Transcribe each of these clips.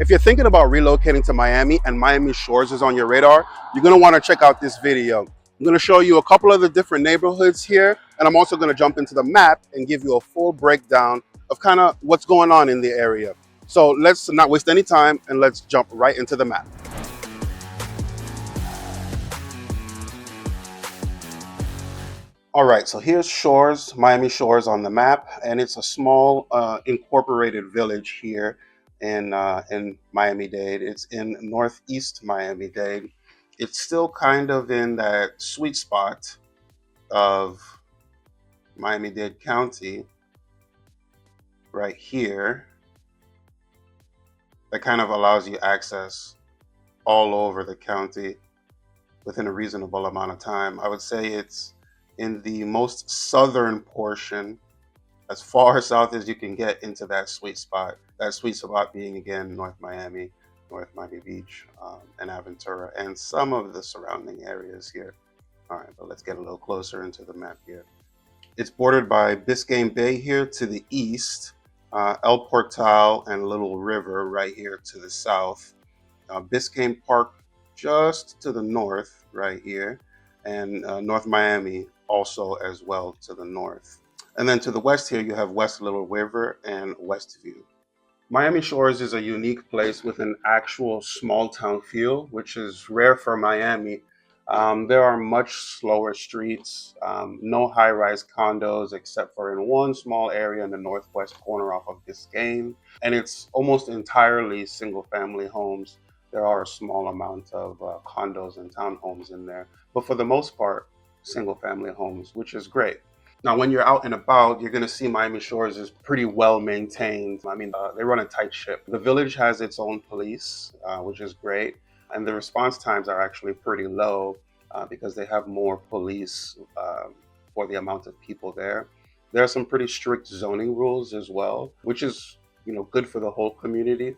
If you're thinking about relocating to Miami and Miami Shores is on your radar, you're going to want to check out this video. I'm going to show you a couple of the different neighborhoods here, and I'm also going to jump into the map and give you a full breakdown of kind of what's going on in the area. So let's not waste any time and let's jump right into the map. All right, so here's Shores, Miami Shores on the map, and it's a small incorporated village here in Miami-Dade. It's in northeast Miami-Dade. It's still kind of in that sweet spot of Miami-Dade County right here that kind of allows you access all over the county within a reasonable amount of time. I would say it's in the most southern portion, as far south as you can get into that sweet spot. That sweet spot being, again, North Miami, North Miami Beach, and Aventura, and some of the surrounding areas here. All right, but let's get a little closer into the map here. It's bordered by Biscayne Bay here to the east, El Portal and Little River right here to the south, Biscayne Park just to the north right here, and North Miami also as well to the north. And then to the west here, you have West Little River and Westview. Miami Shores is a unique place with an actual small town feel, which is rare for Miami. There are much slower streets, no high-rise condos except for in one small area in the northwest corner off of Biscayne. And it's almost entirely single-family homes. There are a small amount of condos and townhomes in there, but for the most part, single-family homes, which is great. Now, when you're out and about, you're going to see Miami Shores is pretty well maintained. I mean, they run a tight ship. The village has its own police, which is great. And the response times are actually pretty low because they have more police for the amount of people there. There are some pretty strict zoning rules as well, which is, good for the whole community.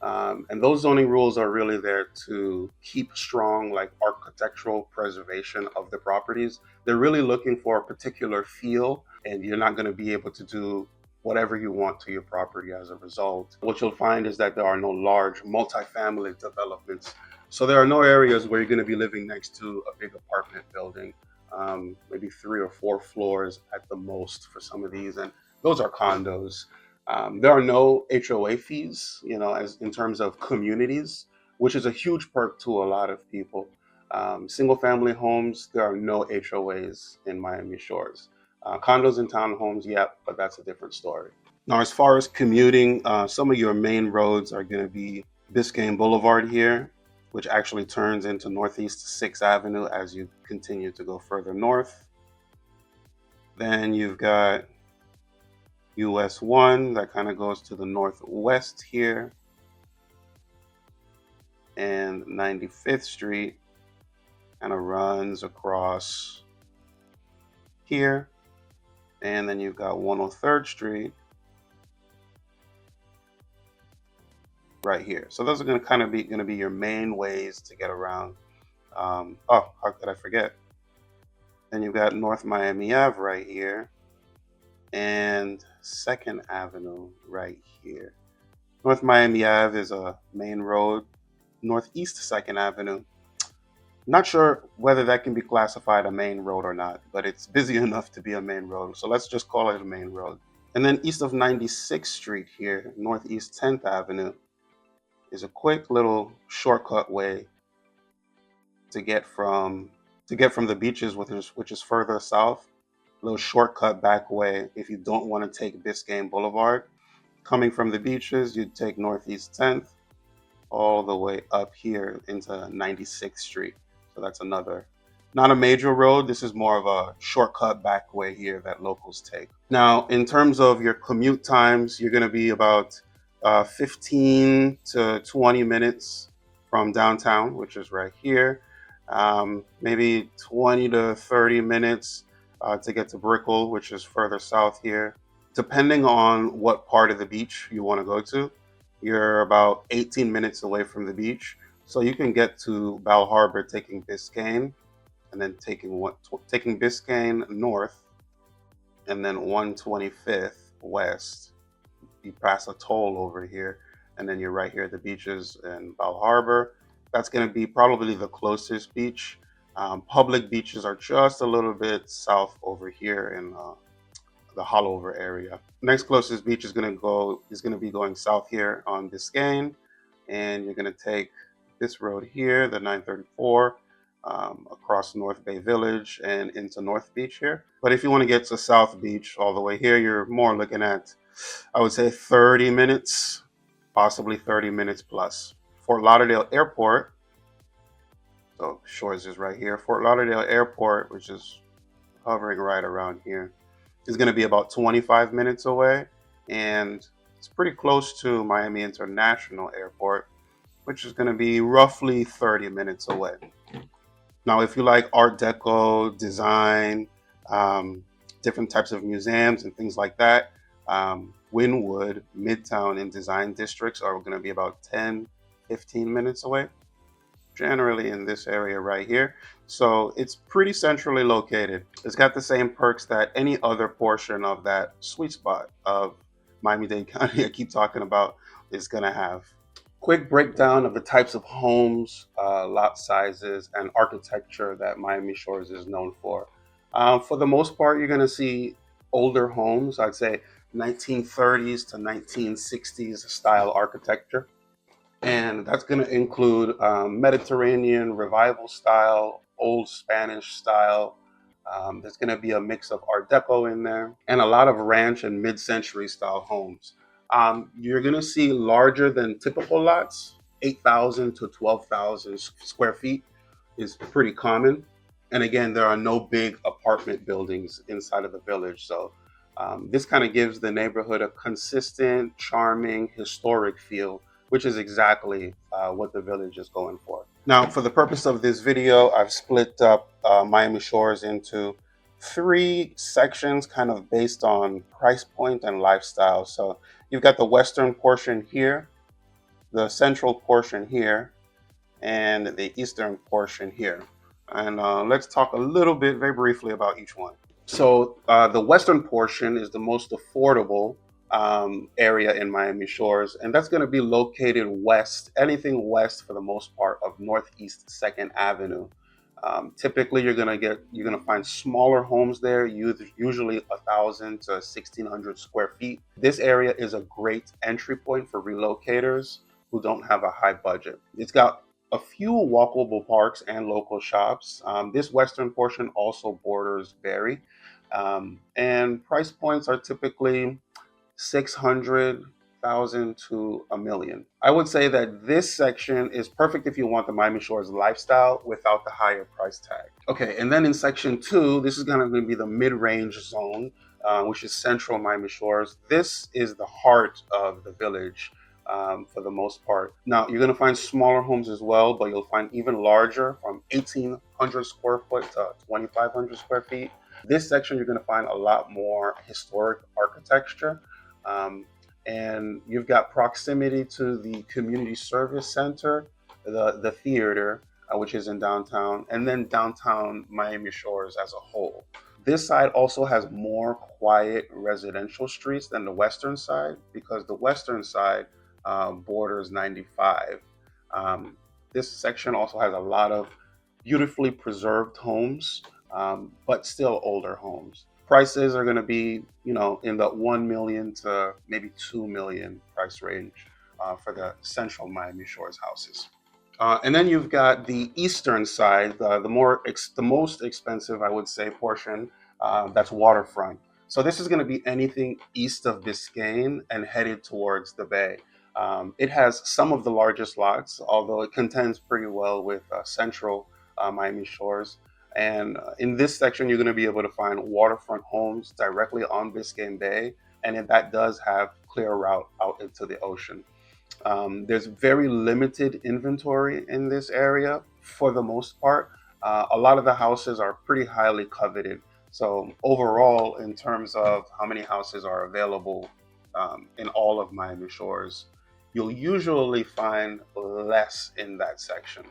And those zoning rules are really there to keep strong, like architectural preservation of the properties. They're really looking for a particular feel, and you're not going to be able to do whatever you want to your property as a result. What you'll find is that there are no large multifamily developments. So there are no areas where you're going to be living next to a big apartment building, maybe 3 or 4 floors at the most for some of these. And those are condos. There are no HOA fees, as in terms of communities, which is a huge perk to a lot of people. Single family homes, there are no HOAs in Miami Shores. Condos and townhomes, yeah, but that's a different story. Now, as far as commuting, some of your main roads are going to be Biscayne Boulevard here, which actually turns into Northeast 6th Avenue as you continue to go further north. Then you've got US 1 that kind of goes to the northwest here, and 95th Street kind of runs across here, and then you've got 103rd Street right here. So those are going to kind of be your main ways to get around. Oh, how could I forget? Then you've got North Miami Ave right here, and 2nd Avenue right here. North Miami Ave is a main road. Northeast 2nd Avenue. Not sure whether that can be classified a main road or not, but it's busy enough to be a main road. So let's just call it a main road. And then east of 96th Street here, Northeast 10th Avenue, is a quick little shortcut way to get from the beaches, which is further south. Little shortcut back way if you don't want to take Biscayne Boulevard. Coming from the beaches, you'd take Northeast 10th all the way up here into 96th Street. So that's not a major road. This is more of a shortcut back way here that locals take. Now, in terms of your commute times, you're going to be about 15 to 20 minutes from downtown, which is right here. Maybe 20 to 30 minutes to get to Brickell, which is further south here. Depending on what part of the beach you want to go to, you're about 18 minutes away from the beach. So you can get to Bal Harbour taking Biscayne, and then taking Biscayne north, and then 125th west. You pass a toll over here, and then you're right here at the beaches in Bal Harbor. That's going to be probably the closest beach. Public beaches are just a little bit south over here in the Hollover area. Next closest beach is going to be going south here on Biscayne, and you're going to take this road here, the 934, across North Bay Village and into North Beach here. But if you want to get to South Beach all the way here, you're more looking at, I would say, 30 minutes, possibly 30 minutes plus. Fort Lauderdale Airport, so Shores is right here. Fort Lauderdale Airport, which is hovering right around here, is going to be about 25 minutes away, and it's pretty close to Miami International Airport, which is going to be roughly 30 minutes away. Now, if you like Art Deco design, different types of museums and things like that, Wynwood, Midtown, and design districts are going to be about 10, 15 minutes away, generally in this area right here. So it's pretty centrally located. It's got the same perks that any other portion of that sweet spot of Miami-Dade County I keep talking about is going to have. Quick breakdown of the types of homes, lot sizes, and architecture that Miami Shores is known for. For the most part, you're going to see older homes, I'd say 1930s to 1960s style architecture. And that's going to include Mediterranean revival style, old Spanish style. There's going to be a mix of Art Deco in there, and a lot of ranch and mid-century style homes. You're going to see larger than typical lots, 8,000 to 12,000 square feet is pretty common. And again, there are no big apartment buildings inside of the village. So this kind of gives the neighborhood a consistent, charming, historic feel, which is exactly what the village is going for. Now, for the purpose of this video, I've split up Miami Shores into 3 sections, kind of based on price point and lifestyle. So you've got the western portion here, the central portion here, and the eastern portion here. And let's talk a little bit, very briefly, about each one. So the western portion is the most affordable area in Miami Shores, and that's going to be located west, anything west for the most part of Northeast 2nd Avenue. Typically, you're gonna find smaller homes there, usually 1,000 to 1,600 square feet. This area is a great entry point for relocators who don't have a high budget. It's got a few walkable parks and local shops. This western portion also borders Berry, and price points are typically 600,000 to $1 million. I would say that this section is perfect if you want the Miami Shores lifestyle without the higher price tag. Okay, and then in section 2, this is going to be the mid-range zone, which is central Miami Shores. This is the heart of the village. For the most part. Now, you're going to find smaller homes as well, but you'll find even larger, from 1,800 square foot to 2,500 square feet. This section, you're going to find a lot more historic architecture. And you've got proximity to the community service center, the theater, which is in downtown, and then downtown Miami Shores as a whole. This side also has more quiet residential streets than the western side, because the western side borders 95. This section also has a lot of beautifully preserved homes, but still older homes. Prices are going to be, in the 1 million to maybe 2 million price range for the central Miami Shores houses. And then you've got the eastern side, the most expensive, I would say, portion. That's Waterfront. So this is going to be anything east of Biscayne and headed towards the bay. It has some of the largest lots, although it contends pretty well with central Miami Shores. And in this section, you're going to be able to find waterfront homes directly on Biscayne Bay, and that does have clear route out into the ocean. There's very limited inventory in this area for the most part. A lot of the houses are pretty highly coveted. So overall, in terms of how many houses are available in all of Miami Shores, you'll usually find less in that section.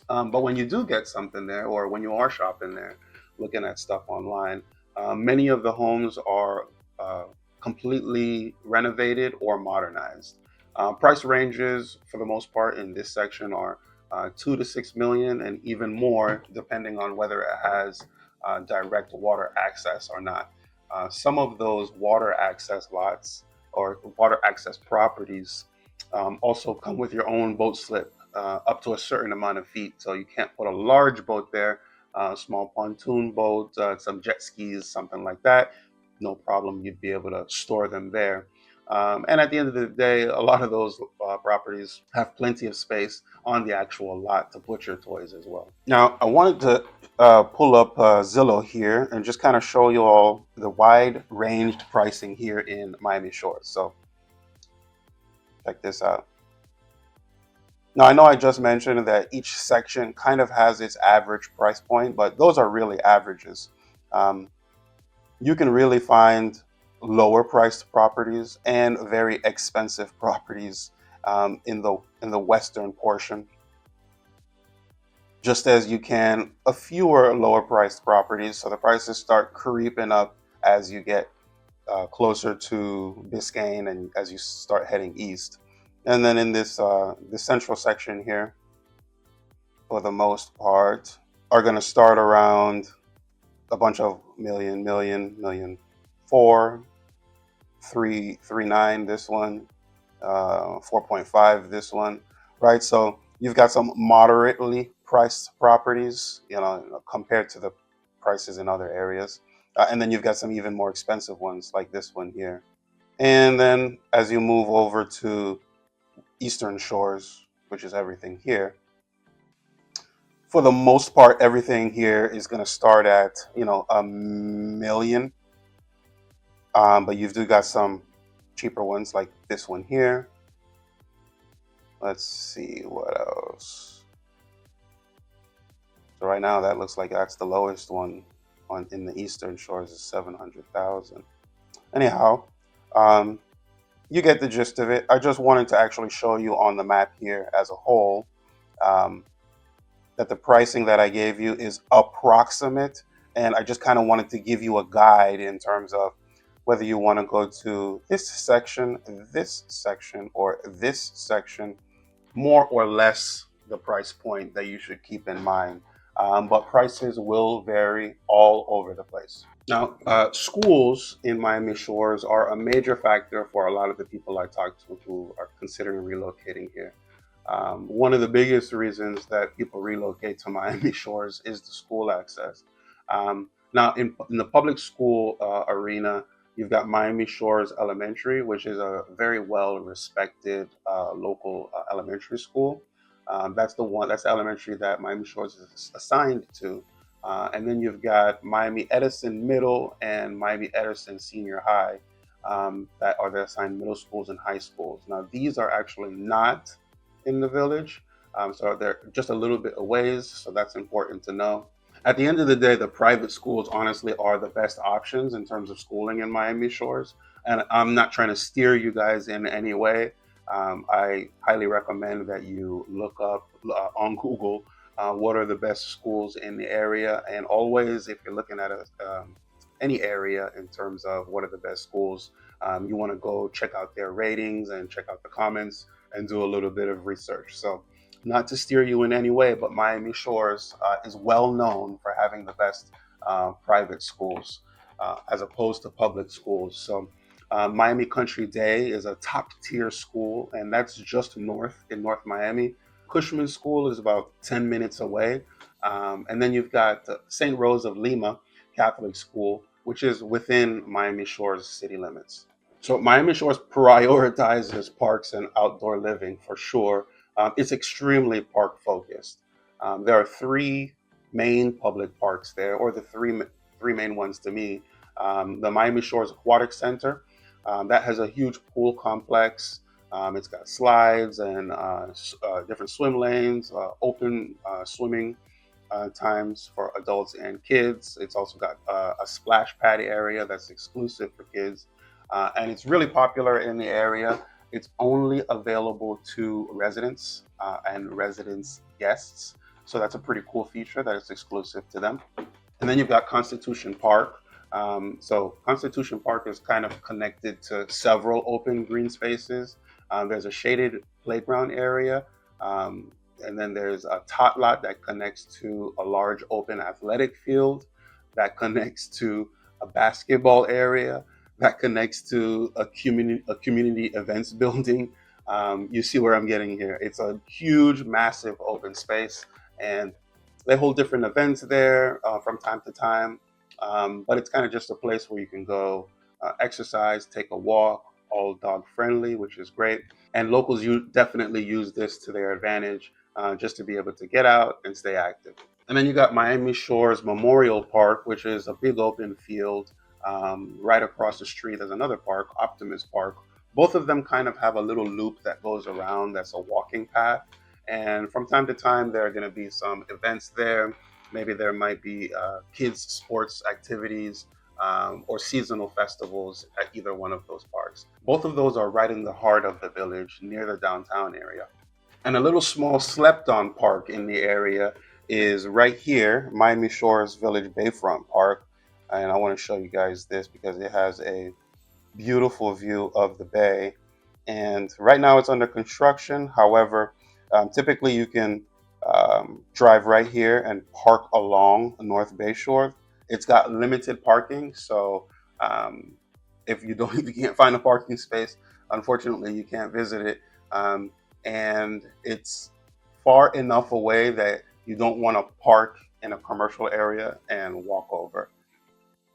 But when you do get something there, or when you are shopping there, looking at stuff online, many of the homes are completely renovated or modernized. Price ranges for the most part in this section are 2 to 6 million, and even more depending on whether it has direct water access or not. Some of those water access lots or water access properties also come with your own boat slip up to a certain amount of feet. So you can't put a large boat there, small pontoon boat, some jet skis, something like that. No problem, you'd be able to store them there. And at the end of the day, a lot of those properties have plenty of space on the actual lot to put your toys as well. Now, I wanted to pull up Zillow here and just kind of show you all the wide ranged pricing here in Miami Shores. So check this out. Now, I know I just mentioned that each section kind of has its average price point, but those are really averages. Um, you can really find lower priced properties and very expensive properties in the western portion, just as you can a fewer lower priced properties. So the prices start creeping up as you get closer to Biscayne and as you start heading east. And then in this central section here, for the most part, are going to start around a bunch of million four, 3.39 this one, 4.5 this one, right? So you've got some moderately priced properties, compared to the prices in other areas. And then you've got some even more expensive ones like this one here. And then as you move over to Eastern Shores, which is everything here, for the most part, everything here is going to start at, a million. But you've do got some cheaper ones like this one here. Let's see what else. So right now that looks like that's the lowest one in the Eastern Shores is 700,000. Anyhow, you get the gist of it. I just wanted to actually show you on the map here as a whole that the pricing that I gave you is approximate, and I just kind of wanted to give you a guide in terms of whether you want to go to this section, or this section, more or less the price point that you should keep in mind. But prices will vary all over the place. Now, schools in Miami Shores are a major factor for a lot of the people I talk to who are considering relocating here. One of the biggest reasons that people relocate to Miami Shores is the school access. Now, in the public school arena, you've got Miami Shores Elementary, which is a very well-respected local elementary school. That's the elementary that Miami Shores is assigned to. And then you've got Miami Edison Middle and Miami Edison Senior High that are the assigned middle schools and high schools. Now, these are actually not in the village, so they're just a little bit away, so that's important to know. At the end of the day, the private schools honestly are the best options in terms of schooling in Miami Shores, and I'm not trying to steer you guys in any way. I highly recommend that you look up on Google what are the best schools in the area, and always, if you're looking at any area in terms of what are the best schools, you want to go check out their ratings and check out the comments and do a little bit of research. So not to steer you in any way, but Miami Shores is well known for having the best private schools as opposed to public schools. So Miami Country Day is a top tier school, and that's just in North Miami. Cushman School is about 10 minutes away. And then you've got St. Rose of Lima Catholic School, which is within Miami Shores city limits. So Miami Shores prioritizes parks and outdoor living for sure. It's extremely park focused. There are three main public parks there, or the three main ones to me. The Miami Shores Aquatic Center, that has a huge pool complex. It's got slides and different swim lanes, open swimming times for adults and kids. It's also got a splash pad area that's exclusive for kids. And it's really popular in the area. It's only available to residents and residents guests. So that's a pretty cool feature that is exclusive to them. And then you've got Constitution Park. So Constitution Park is kind of connected to several open green spaces. There's a shaded playground area, um, and then there's a tot lot that connects to a large open athletic field, that connects to a basketball area, that connects to a community events building. You see where I'm getting here. It's a huge, massive open space, and they hold different events there from time to time. But it's kind of just a place where you can go exercise, take a walk, all dog friendly, which is great. And locals definitely use this to their advantage, just to be able to get out and stay active. And then you got Miami Shores Memorial Park, which is a big open field. Right across the street, there's another park, Optimus Park. Both of them kind of have a little loop that goes around that's a walking path. And from time to time, there are going to be some events there. Maybe there might be kids' sports activities, or seasonal festivals at either one of those parks. Both of those are right in the heart of the village, near the downtown area. And a little small slept on park in the area is right here, Miami Shores Village Bayfront Park. And I want to show you guys this because it has a beautiful view of the bay. And right now it's under construction. However, typically you can drive right here and park along North Bay Shore. It's got limited parking, so um, if you don't, if you can't find a parking space, unfortunately you can't visit it. And it's far enough away that you don't want to park in a commercial area and walk over.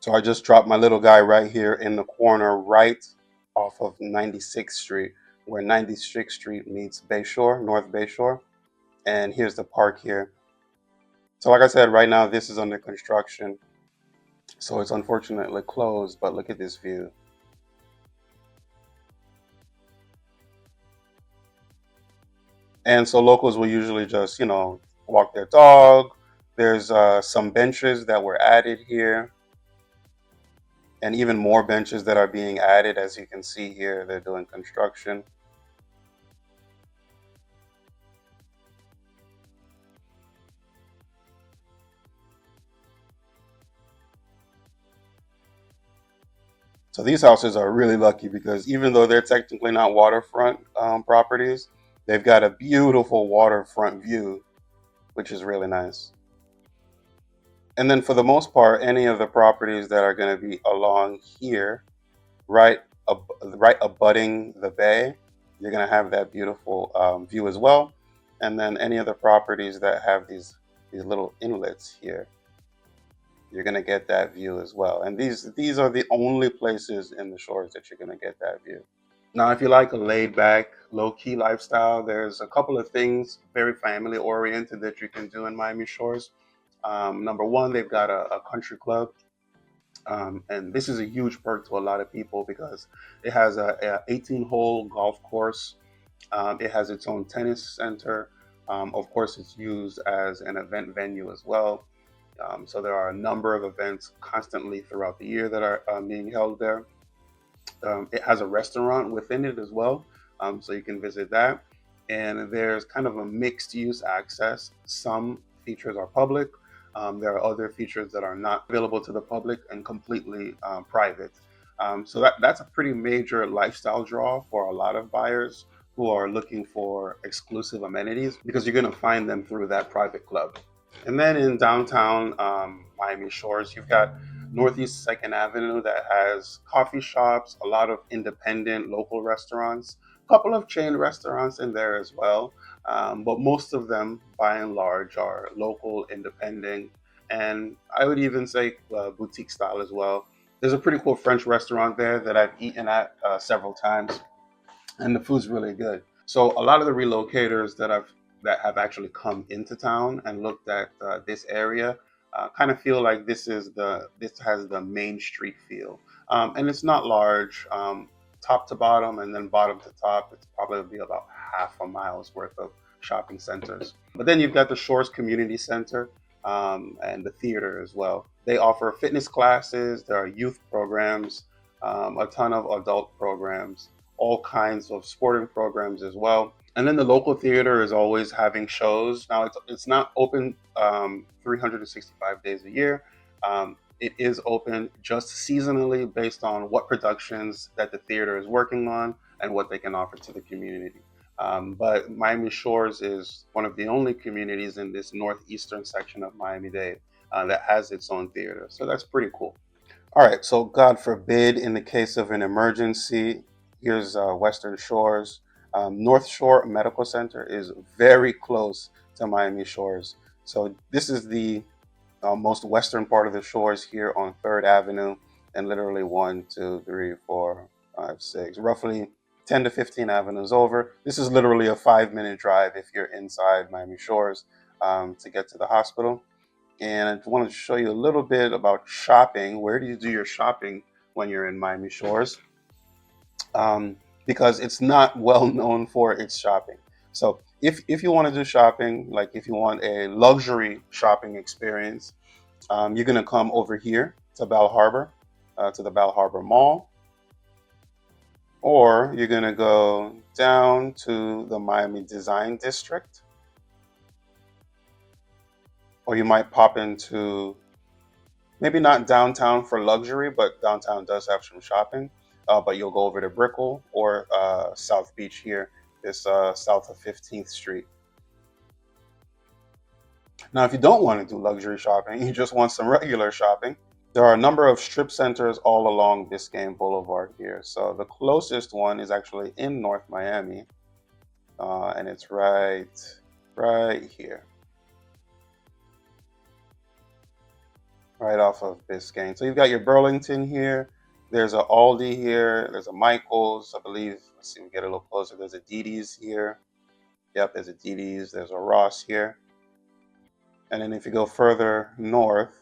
So I just dropped my little guy right here in the corner, right off of 96th Street, where 96th Street meets Bayshore, North Bayshore. And here's the park here. So like I said, right now this is under construction. So it's unfortunately closed, but look at this view. And so locals will usually just, walk their dog. There's some benches that were added here, and even more benches that are being added. As you can see here, they're doing construction. So these houses are really lucky because even though they're technically not waterfront properties, they've got a beautiful waterfront view, which is really nice. And then for the most part, any of the properties that are going to be along here, right, right abutting the bay, you're going to have that beautiful view as well. And then any of the properties that have these little inlets here, you're going to get that view as well. And these are the only places in the shores that you're going to get that view. Now, if you like a laid back, low key lifestyle, there's a couple of things very family oriented that you can do in Miami Shores. Number one, they've got a country club. And this is a huge perk to a lot of people because it has a 18-hole golf course. It has its own tennis center. Of course, it's used as an event venue as well. So there are a number of events constantly throughout the year that are being held there. It has a restaurant within it as well, so you can visit that. And there's kind of a mixed use access. Some features are public. There are other features that are not available to the public and completely private. So that's a pretty major lifestyle draw for a lot of buyers who are looking for exclusive amenities because you're going to find them through that private club. And then in downtown Miami Shores, you've got Northeast 2nd Avenue that has coffee shops, a lot of independent local restaurants, a couple of chain restaurants in there as well. But most of them, by and large, are local, independent, and I would even say boutique style as well. There's a pretty cool French restaurant there that I've eaten at several times, and the food's really good. So a lot of the relocators that have actually come into town and looked at this area kind of feel like this has the main street feel, and it's not large, top to bottom, and then bottom to top. It's probably about half a mile's worth of shopping centers. But then you've got the Shores Community Center and the theater as well. They offer fitness classes. There are youth programs, a ton of adult programs, all kinds of sporting programs as well. And then the local theater is always having shows. Now it's not open 365 days a year. It is open just seasonally based on what productions that the theater is working on and what they can offer to the community. But Miami Shores is one of the only communities in this northeastern section of Miami-Dade that has its own theater. So that's pretty cool. All right, so God forbid, in the case of an emergency, here's Western Shores. North Shore Medical Center is very close to Miami Shores. So this is the most western part of the shores here on 3rd Avenue, and literally 1, 2, 3, 4, 5, 6, roughly 10 to 15 avenues over. This is literally a 5-minute drive if you're inside Miami Shores to get to the hospital. And I wanted to show you a little bit about shopping. Where do you do your shopping when you're in Miami Shores? Because it's not well known for its shopping. So if you want to do shopping, like if you want a luxury shopping experience, you're going to come over here to Bal Harbour, to the Bal Harbour Mall, or you're going to go down to the Miami Design District, or you might pop into maybe not downtown for luxury, but downtown does have some shopping. But you'll go over to Brickell or South Beach here, this south of 15th Street. Now, if you don't want to do luxury shopping, you just want some regular shopping, there are a number of strip centers all along Biscayne Boulevard here. So the closest one is actually in North Miami, and it's right here, right off of Biscayne. So you've got your Burlington here. There's a Aldi here. There's a Michael's, I believe. Let's see, we get a little closer. There's a Didi's here. Yep, there's a Didi's. There's a Ross here. And then if you go further north,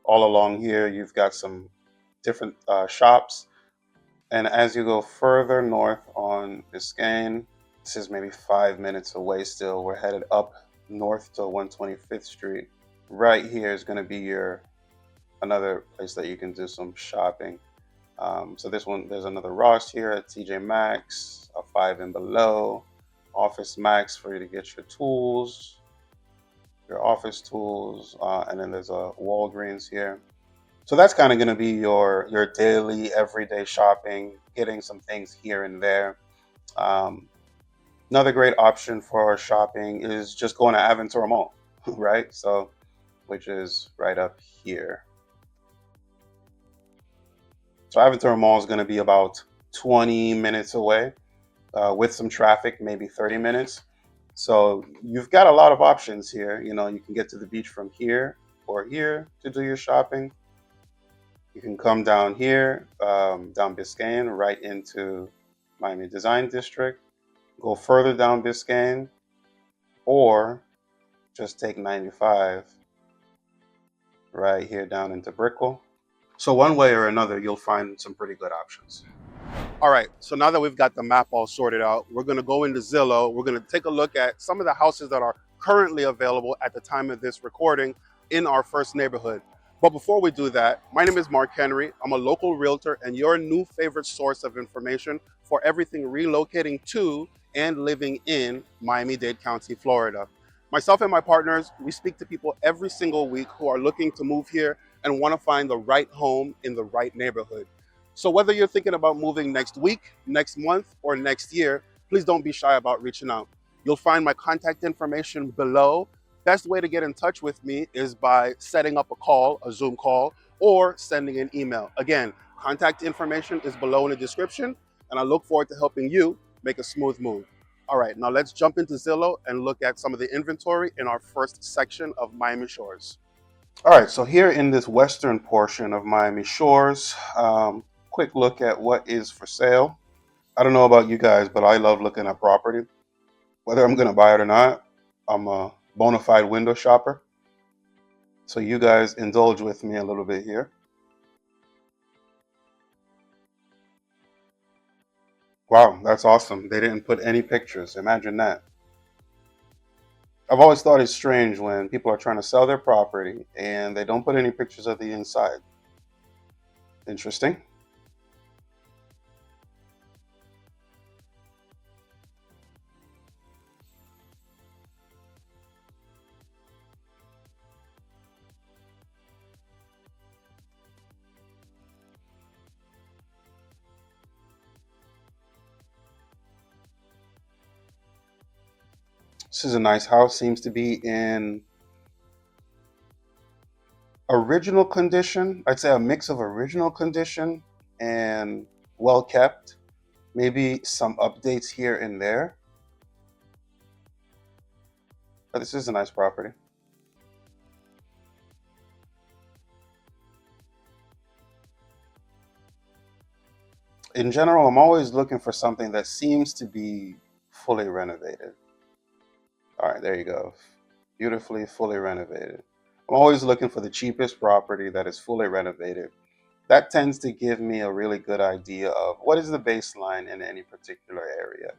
all along here, you've got some different shops. And as you go further north on Biscayne, this is maybe 5 minutes away still. We're headed up north to 125th Street. Right here is going to be another place that you can do some shopping. So this one, there's another Ross here at TJ Maxx, a 5 and Below, Office Max for you to get your tools, your office tools, and then there's a Walgreens here. So that's kind of going to be your daily, everyday shopping, getting some things here and there. Another great option for shopping is just going to Aventura Mall, right? So, which is right up here. So Aventura Mall is going to be about 20 minutes away, with some traffic, maybe 30 minutes. So you've got a lot of options here. You know, you can get to the beach from here or here to do your shopping. You can come down here, down Biscayne, right into Miami Design District, go further down Biscayne, or just take 95 right here down into Brickell. So one way or another, you'll find some pretty good options. All right, so now that we've got the map all sorted out, we're going to go into Zillow. We're going to take a look at some of the houses that are currently available at the time of this recording in our first neighborhood. But before we do that, my name is Mark Henry. I'm a local realtor and your new favorite source of information for everything relocating to and living in Miami-Dade County, Florida. Myself and my partners, we speak to people every single week who are looking to move here and want to find the right home in the right neighborhood. So whether you're thinking about moving next week, next month, or next year, please don't be shy about reaching out. You'll find my contact information below. Best way to get in touch with me is by setting up a call, a Zoom call, or sending an email. Again, contact information is below in the description, and I look forward to helping you make a smooth move. All right, now let's jump into Zillow and look at some of the inventory in our first section of Miami Shores. All right, so here in this western portion of Miami Shores, quick look at what is for sale. I don't know about you guys, but I love looking at property. Whether I'm going to buy it or not, I'm a bona fide window shopper. So you guys indulge with me a little bit here. Wow, that's awesome. They didn't put any pictures. Imagine that. I've always thought it's strange when people are trying to sell their property and they don't put any pictures of the inside. Interesting. This is a nice house. Seems to be in original condition. I'd say a mix of original condition and well kept. Maybe some updates here and there. But this is a nice property. In general, I'm always looking for something that seems to be fully renovated. All right, there you go. Beautifully fully renovated. I'm always looking for the cheapest property that is fully renovated. That tends to give me a really good idea of what is the baseline in any particular area.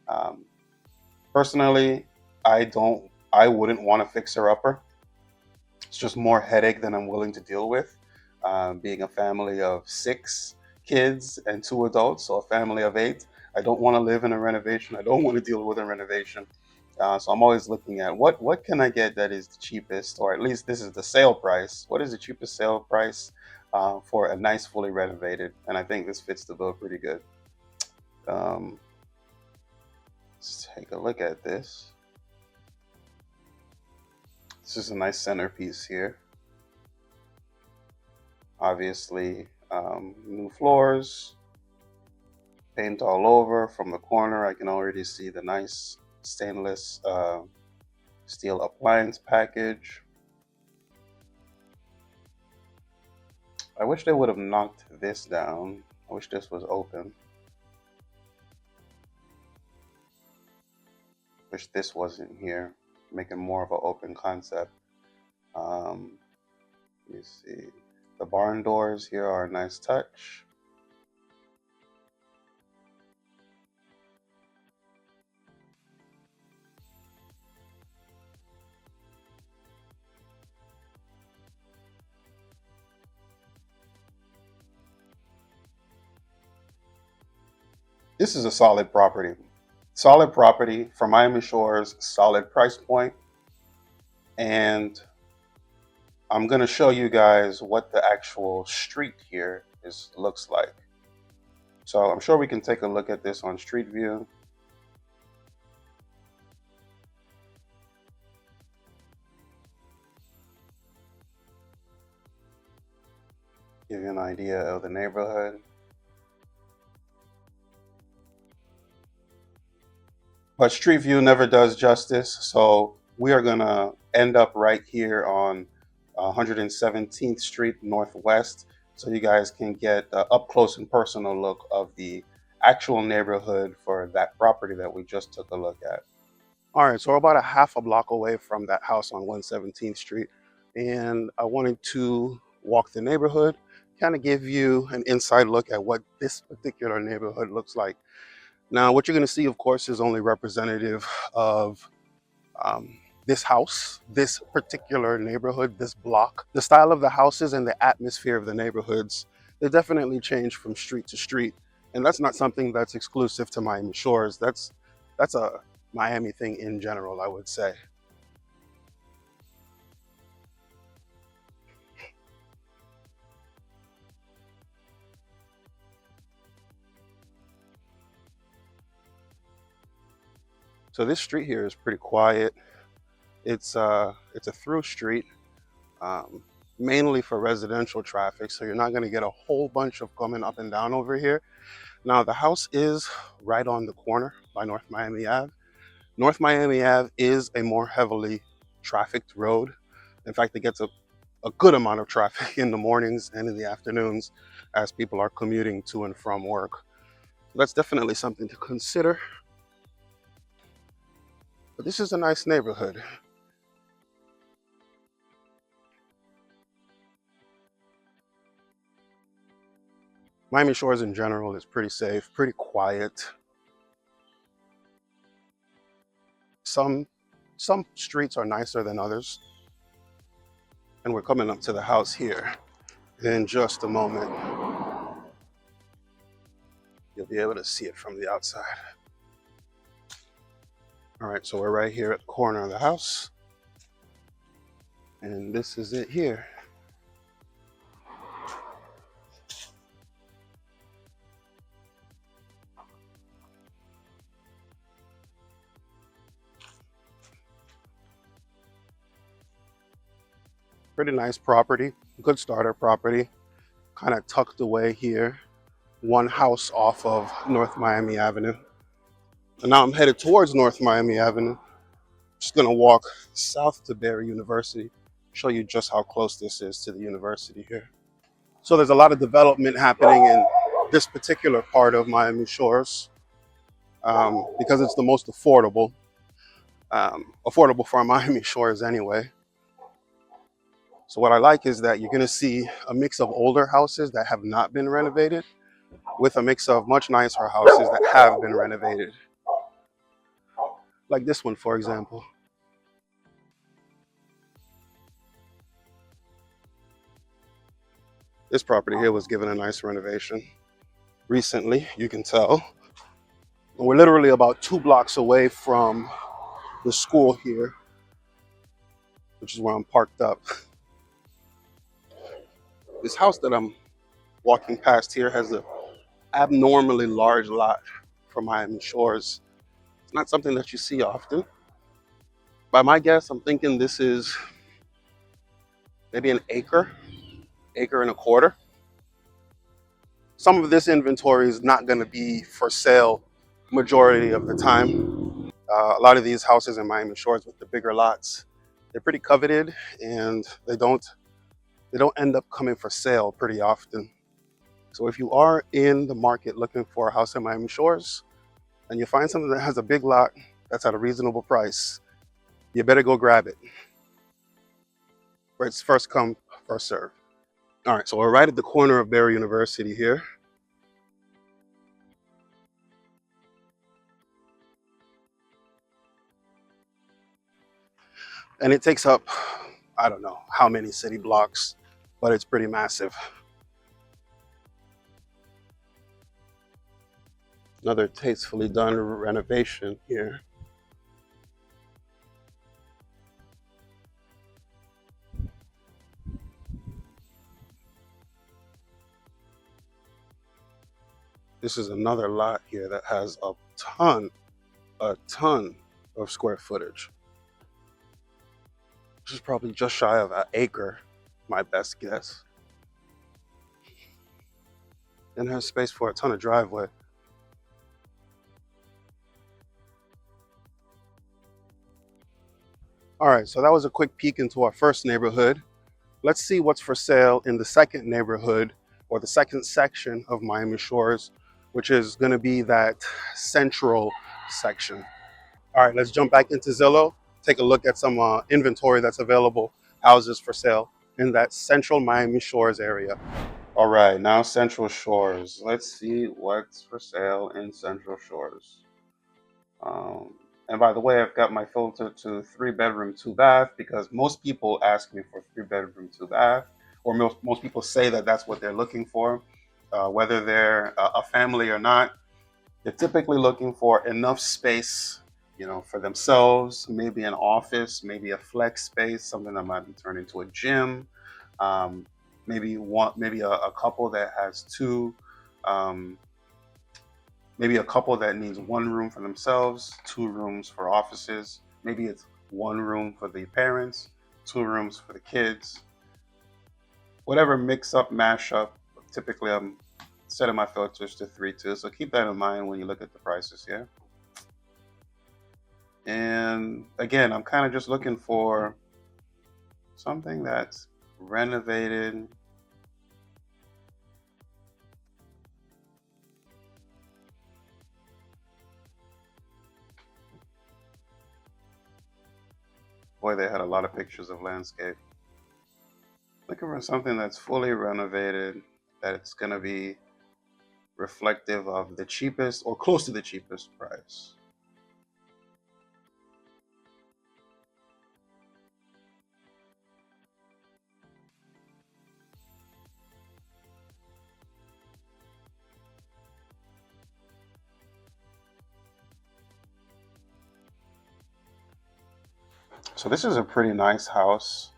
Um, Personally, I wouldn't want a fixer upper. It's just more headache than I'm willing to deal with. Being a family of 6 kids and 2 adults, so a family of 8, I don't want to live in a renovation. I don't want to deal with a renovation. So I'm always looking at what can I get that is the cheapest, or at least this is the sale price. What is the cheapest sale price for a nice fully renovated? And I think this fits the bill pretty good. Um, let's take a look at this. This is a nice centerpiece here. Obviously, new floors, paint all over. From the corner, I can already see the nice stainless steel appliance package. I wish they would have knocked this down. I wish this was open. Wish this wasn't here, making more of an open concept. Let me see. The barn doors here are a nice touch. This is a solid property. Solid property for Miami Shores, solid price point. And I'm going to show you guys what the actual street here looks like. So I'm sure we can take a look at this on Street View. Give you an idea of the neighborhood. But Street View never does justice, so we are going to end up right here on 117th Street Northwest, so you guys can get an up close and personal look of the actual neighborhood for that property that we just took a look at. All right, so we're about a half a block away from that house on 117th Street, and I wanted to walk the neighborhood, kind of give you an inside look at what this particular neighborhood looks like. Now, what you're going to see, of course, is only representative of this house, this particular neighborhood, this block. The style of the houses and the atmosphere of the neighborhoods, they definitely change from street to street. And that's not something that's exclusive to Miami Shores. That's a Miami thing in general, I would say. So this street here is pretty quiet. It's a through street, um, mainly for residential traffic. So you're not going to get a whole bunch of coming up and down over here. Now the house is right on the corner by North Miami Ave. North Miami Ave is a more heavily trafficked road. In fact, it gets a good amount of traffic in the mornings and in the afternoons as people are commuting to and from work. So that's definitely something to consider. But this is a nice neighborhood. Miami Shores in general is pretty safe, pretty quiet. Some streets are nicer than others. And we're coming up to the house here in just a moment. You'll be able to see it from the outside. All right, so we're right here at the corner of the house. And this is it here. Pretty nice property, good starter property, kind of tucked away here, one house off of North Miami Avenue. And now I'm headed towards North Miami Avenue. Just gonna walk south to Barry University, show you just how close this is to the university here. So there's a lot of development happening in this particular part of Miami Shores because it's the most affordable, affordable for Miami Shores anyway. So what I like is that you're gonna see a mix of older houses that have not been renovated with a mix of much nicer houses that have been renovated. Like this one, for example. This property here was given a nice renovation recently, you can tell. And we're literally about 2 blocks away from the school here, which is where I'm parked up. This house that I'm walking past here has an abnormally large lot for Miami Shores. It's not something that you see often. By my guess, I'm thinking this is maybe an acre and a quarter. Some of this inventory is not going to be for sale majority of the time. A lot of these houses in Miami Shores with the bigger lots, they're pretty coveted, and they don't end up coming for sale pretty often. So if you are in the market looking for a house in Miami Shores and you find something that has a big lot that's at a reasonable price, you better go grab it. Where it's first come, first serve. All right, so we're right at the corner of Barry University here. And it takes up, I don't know how many city blocks, but it's pretty massive. Another tastefully done renovation here. This is another lot here that has a ton of square footage. This is probably just shy of an acre, my best guess. And has space for a ton of driveway. All right, so that was a quick peek into our first neighborhood. Let's see what's for sale in the second neighborhood, or the second section of Miami Shores, which is going to be that central section. All right, let's jump back into Zillow, take a look at some inventory that's available, houses for sale in that central Miami Shores area. All right, now Central Shores. Let's see what's for sale in Central Shores. And by the way, I've got my filter to 3-bedroom, 2-bath because most people ask me for 3-bedroom, 2-bath, or most people say that that's what they're looking for, whether they're a family or not. They're typically looking for enough space, for themselves, maybe an office, maybe a flex space, something that might be turned into a gym. Maybe a couple that has two. Maybe a couple that needs 1 room for themselves, 2 rooms for offices. Maybe it's 1 room for the parents, 2 rooms for the kids. Whatever mix up, mash up. Typically, I'm setting my filters to 3-2. So keep that in mind when you look at the prices here. And again, I'm kind of just looking for something that's renovated. Boy, they had a lot of pictures of landscape. Looking for something that's fully renovated, that it's going to be reflective of the cheapest or close to the cheapest price. So this is a pretty nice house.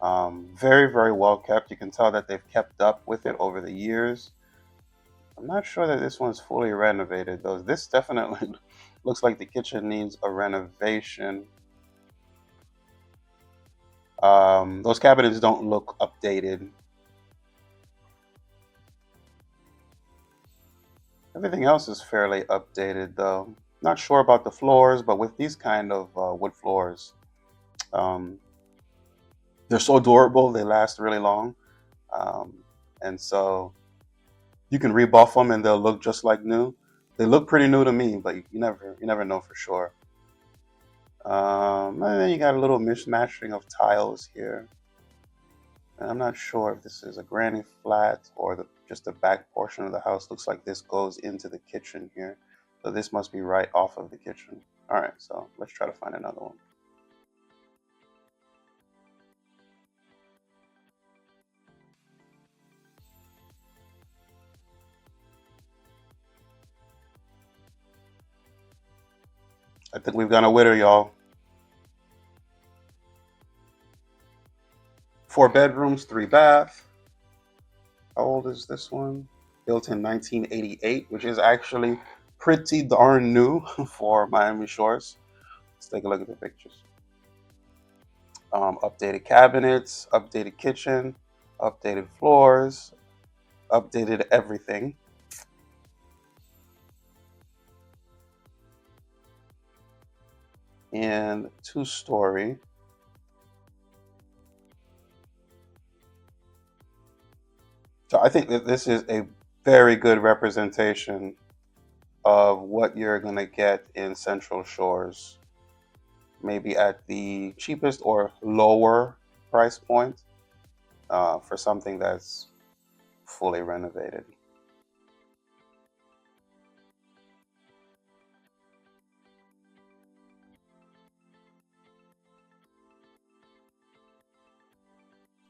Very, very well kept. You can tell that they've kept up with it over the years. I'm not sure that this one's fully renovated though. This definitely looks like the kitchen needs a renovation. Those cabinets don't look updated. Everything else is fairly updated though. Not sure about the floors, but with these kind of wood floors, um, they're so durable. They last really long, um, and so you can rebuff them and they'll look just like new. They look pretty new to me, but you never know for sure. And then you got a little mismatching of tiles here. And I'm not sure if this is a granny flat or just the back portion of the house. Looks like this goes into the kitchen here. So this must be right off of the kitchen. All right, so let's try to find another one. I think we've got a winner, y'all. 4 bedrooms, 3 bath. How old is this one? Built in 1988, which is actually pretty darn new for Miami Shores. Let's take a look at the pictures. Updated cabinets, updated kitchen, updated floors, updated everything. And 2-story. So I think that this is a very good representation of what you're going to get in Central Shores, maybe at the cheapest or lower price point for something that's fully renovated.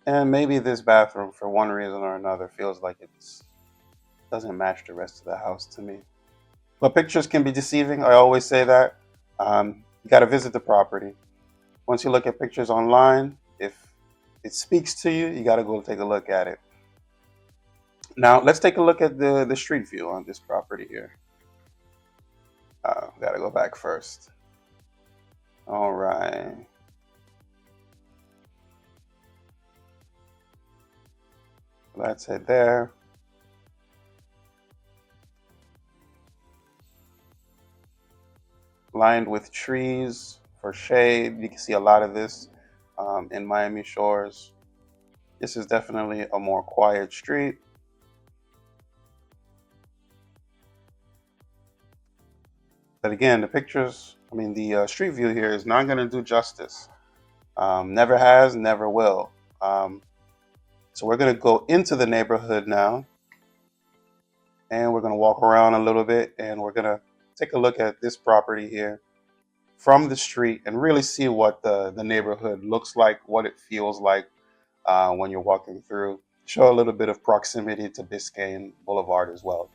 And maybe this bathroom, for one reason or another, feels like it doesn't match the rest of the house to me. But pictures can be deceiving. I always say that. You got to visit the property. Once you look at pictures online, if it speaks to you, you got to go take a look at it. Now, let's take a look at the street view on this property here. Got to go back first. All right. That's it there. Lined with trees for shade. You can see a lot of this in Miami Shores. This is definitely a more quiet street. But again, the pictures, I mean, the street view here is not going to do justice. Never has, never will. So we're going to go into the neighborhood now, and we're going to walk around a little bit, and we're going to take a look at this property here from the street and really see what the neighborhood looks like, what it feels like when you're walking through. Show a little bit of proximity to Biscayne Boulevard as well.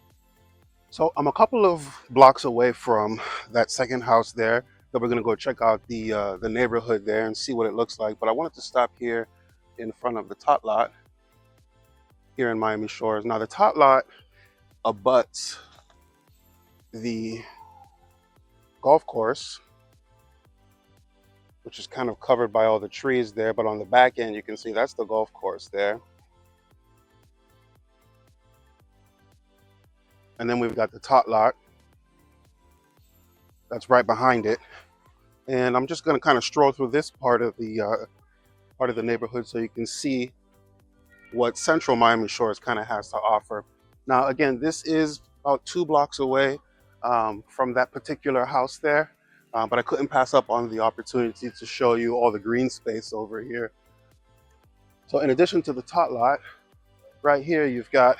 So I'm a couple of blocks away from that second house there. That we're gonna go check out the neighborhood there and see what it looks like. But I wanted to stop here in front of the tot lot here in Miami Shores. Now the tot lot abuts the golf course, which is kind of covered by all the trees there. But on the back end, you can see that's the golf course there. And then we've got the tot lot that's right behind it. And I'm just going to kind of stroll through this part of the neighborhood so you can see what Central Miami Shores kind of has to offer. Now, again, this is about 2 blocks away from that particular house there, but I couldn't pass up on the opportunity to show you all the green space over here. So in addition to the tot lot, right here you've got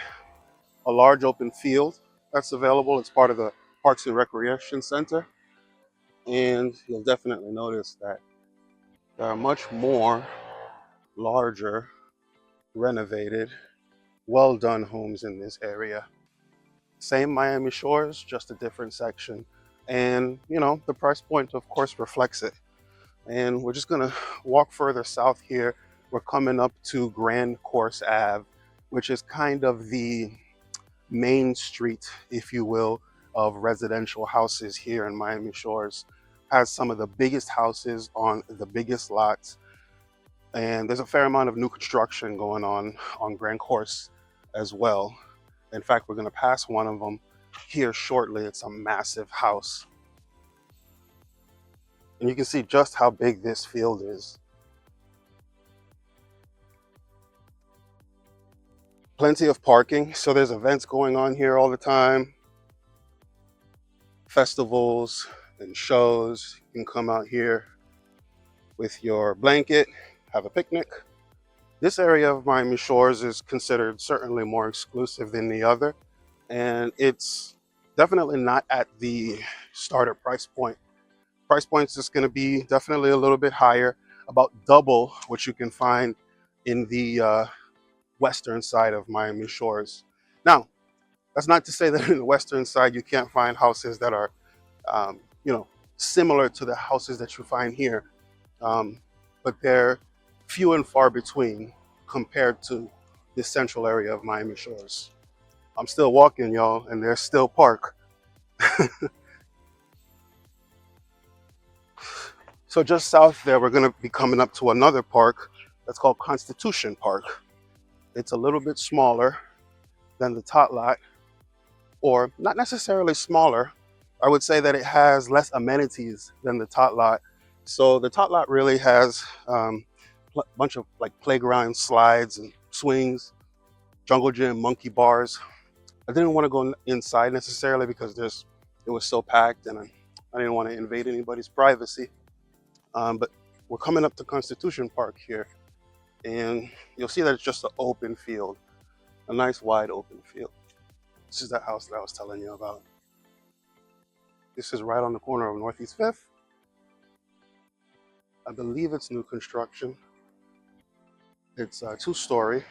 a large open field that's available. It's part of the Parks and Recreation Center. And you'll definitely notice that there are much more larger, renovated, well done homes in this area. Same Miami Shores, just a different section. And, you know, the price point, of course, reflects it. And we're just gonna walk further south here. We're coming up to Grand Course Ave, which is kind of the main street, if you will, of residential houses here in Miami Shores. Has some of the biggest houses on the biggest lots. And there's a fair amount of new construction going on Grand Course as well. In fact, we're going to pass one of them here shortly. It's a massive house. And you can see just how big this field is. Plenty of parking. So there's events going on here all the time. Festivals and shows. You can come out here with your blanket, have a picnic. This area of Miami Shores is considered certainly more exclusive than the other, and it's definitely not at the starter price point. Price point's just going to be definitely a little bit higher, about double what you can find in the western side of Miami Shores. Now, that's not to say that in the western side you can't find houses that are, you know, similar to the houses that you find here, but they're few and far between compared to the central area of Miami Shores. I'm still walking, y'all, and there's still park. So just south there, we're going to be coming up to another park that's called Constitution Park. It's a little bit smaller than the tot lot, or not necessarily smaller. I would say that it has less amenities than the tot lot. So the tot lot really has a bunch of like playground slides and swings, jungle gym, monkey bars. I didn't want to go inside necessarily because it was so packed, and I didn't want to invade anybody's privacy. But we're coming up to Constitution Park here, and you'll see that it's just an open field, a nice wide open field. This is that house that I was telling you about. This is right on the corner of Northeast 5th. I believe it's new construction. It's a 2-story.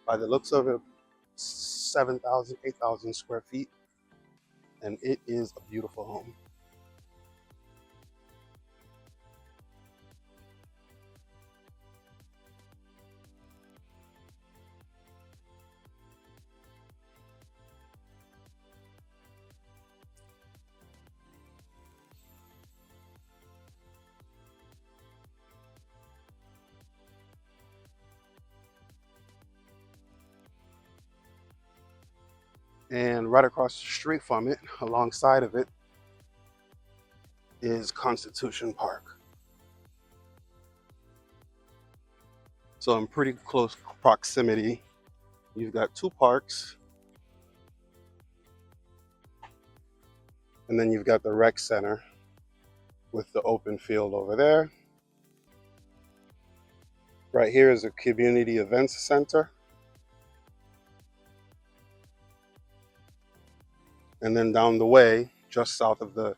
By the looks of it, 7,000, 8,000 square feet. And it is a beautiful home. And right across the street from it, alongside of it, is Constitution Park. So in pretty close proximity, you've got 2 parks, and then you've got the rec center with the open field over there. Right here is a community events center. And then down the way, just south of the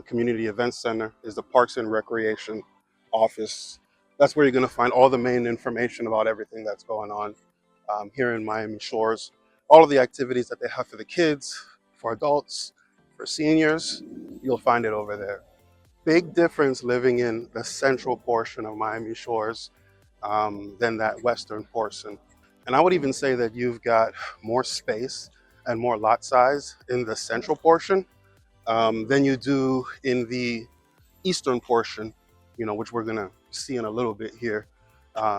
community events center, is the Parks and Recreation office. That's where you're going to find all the main information about everything that's going on here in Miami Shores. All of the activities that they have for the kids, for adults, for seniors, you'll find it over there. Big difference living in the central portion of Miami Shores than that western portion. And I would even say that you've got more space and more lot size in the central portion than you do in the eastern portion, you know, which we're gonna see in a little bit here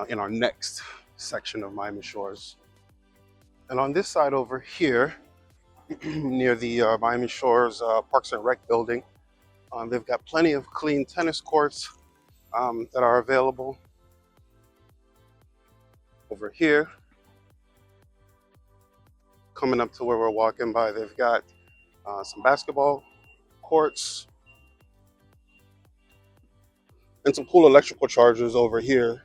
in our next section of Miami Shores. And on this side over here, near the Miami Shores Parks and Rec building, they've got plenty of clean tennis courts that are available. Over here, coming up to where we're walking by, they've got some basketball courts and some cool electrical chargers over here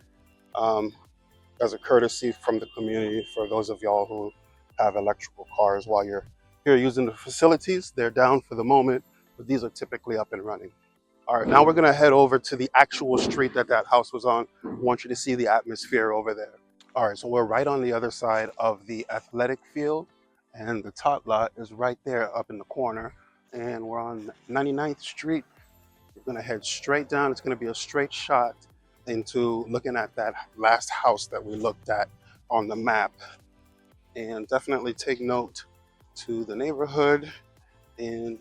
as a courtesy from the community for those of y'all who have electrical cars. While you're here using the facilities, they're down for the moment, but these are typically up and running. All right, now we're gonna head over to the actual street that house was on. I want you to see the atmosphere over there. All right, so we're right on the other side of the athletic field, and the tot lot is right there up in the corner. And we're on 99th Street. We're gonna head straight down. It's gonna be a straight shot into looking at that last house that we looked at on the map. And definitely take note to the neighborhood and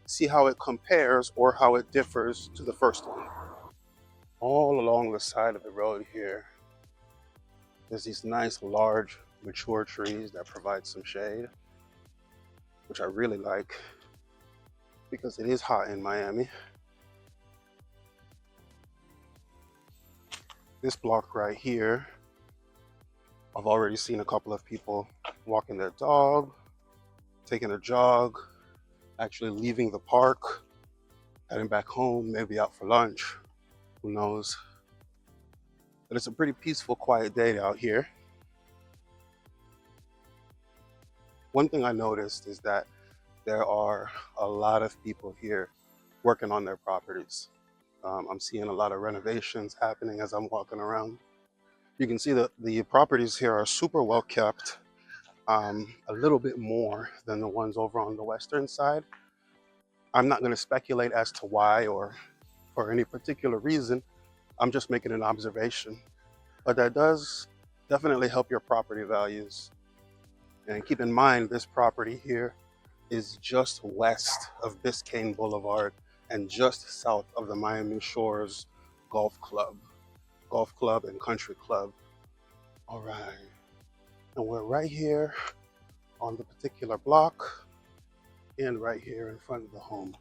see how it compares or how it differs to the first one. All along the side of the road here, there's these nice, large, mature trees that provide some shade, which I really like because it is hot in Miami. This block right here, I've already seen a couple of people walking their dog, taking a jog, actually leaving the park, heading back home, maybe out for lunch, who knows. But it's a pretty peaceful, quiet day out here. One thing I noticed is that there are a lot of people here working on their properties. I'm seeing a lot of renovations happening as I'm walking around. You can see that the properties here are super well kept, a little bit more than the ones over on the western side. I'm not going to speculate as to why or for any particular reason. I'm just making an observation. But that does definitely help your property values. And keep in mind, this property here is just west of Biscayne Boulevard and just south of the Miami Shores Golf Club and Country Club. All right, and we're right here on the particular block and right here in front of the home.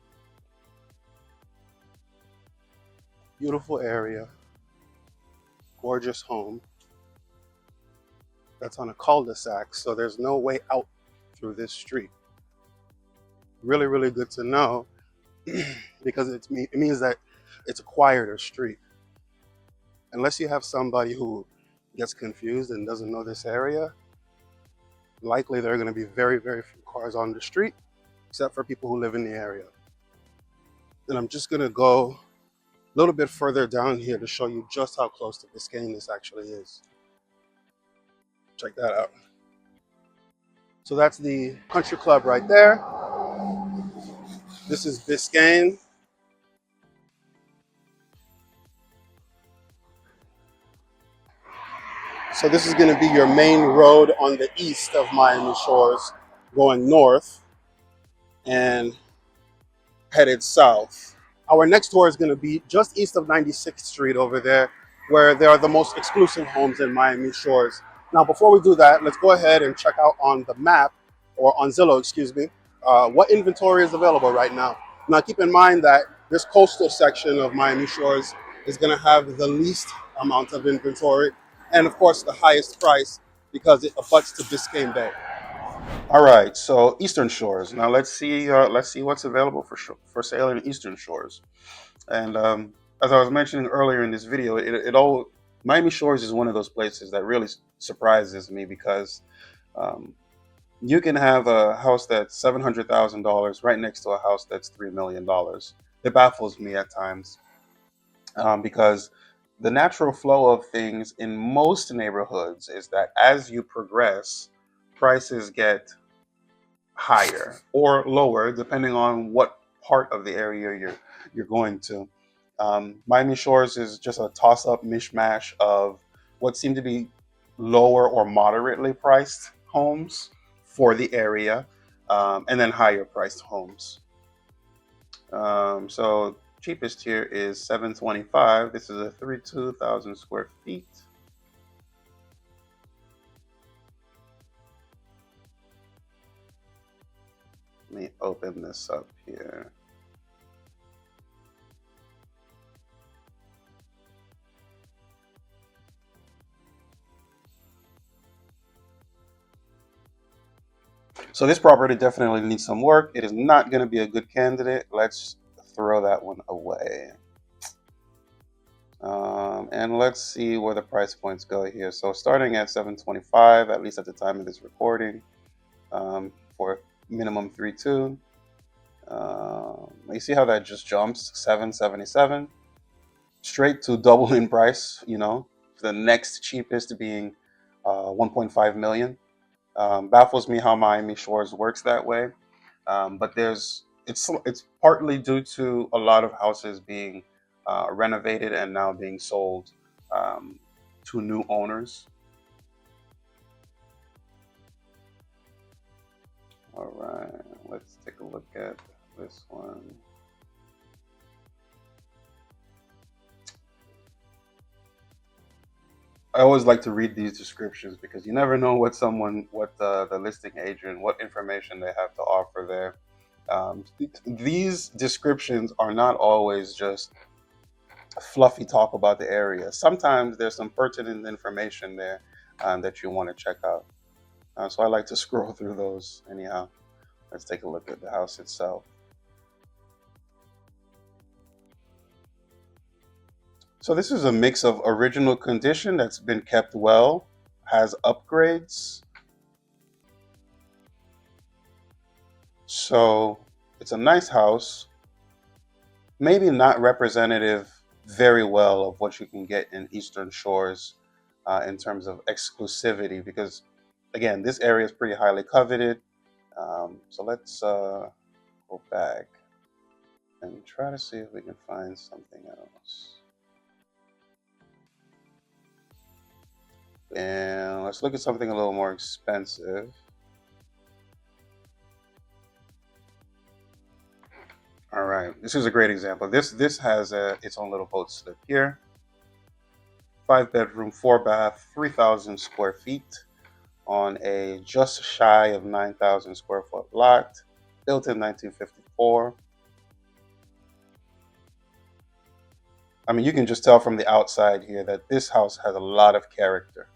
Beautiful area, gorgeous home. That's on a cul-de-sac, so there's no way out through this street. Really, really good to know because it means that it's a quieter street. Unless you have somebody who gets confused and doesn't know this area, likely there are going to be very, very few cars on the street, except for people who live in the area. And I'm just going to go a little bit further down here to show you just how close to Biscayne this actually is. Check that out. So that's the country club right there. This is Biscayne. So this is going to be your main road on the east of Miami Shores, going north and headed south. Our next tour is going to be just east of 96th Street over there, where there are the most exclusive homes in Miami Shores. Now, before we do that, let's go ahead and check out on the map, or on Zillow, excuse me, what inventory is available right now. Now, keep in mind that this coastal section of Miami Shores is going to have the least amount of inventory, and of course, the highest price because it abuts to Biscayne Bay. All right, so Eastern Shores. Now let's see what's available for sale in Eastern Shores. And as I was mentioning earlier in this video, Miami Shores is one of those places that really surprises me because you can have a house that's $700,000 right next to a house that's $3 million. It baffles me at times because the natural flow of things in most neighborhoods is that as you progress, prices get higher or lower depending on what part of the area you're going to. Miami Shores is just a toss-up mishmash of what seem to be lower or moderately priced homes for the area, and then higher priced homes. So cheapest here is $725. This is a 32,000 square feet. Let me open this up here. So this property definitely needs some work. It is not going to be a good candidate. Let's throw that one away. And let's see where the price points go here. So starting at $725, at least at the time of this recording, for minimum 3.2. You see how that just jumps? $777, straight to double in price. The next cheapest being 1.5 million. Baffles me how Miami Shores works that way, but it's partly due to a lot of houses being renovated and now being sold to new owners. All right, let's take a look at this one. I always like to read these descriptions because you never know what the listing agent, what information they have to offer there. These descriptions are not always just fluffy talk about the area. Sometimes there's some pertinent information there that you want to check out. So I like to scroll through those. Anyhow, let's take a look at the house itself. So this is a mix of original condition that's been kept well, has upgrades. So it's a nice house, maybe not representative very well of what you can get in Eastern Shores in terms of exclusivity, because again, this area is pretty highly coveted. So let's go back and try to see if we can find something else. And let's look at something a little more expensive. All right, this is a great example. This has its own little boat slip here. 5-bedroom, 4-bath, 3,000 square feet on a just shy of 9,000 square foot lot, built in 1954. I mean, you can just tell from the outside here that this house has a lot of character,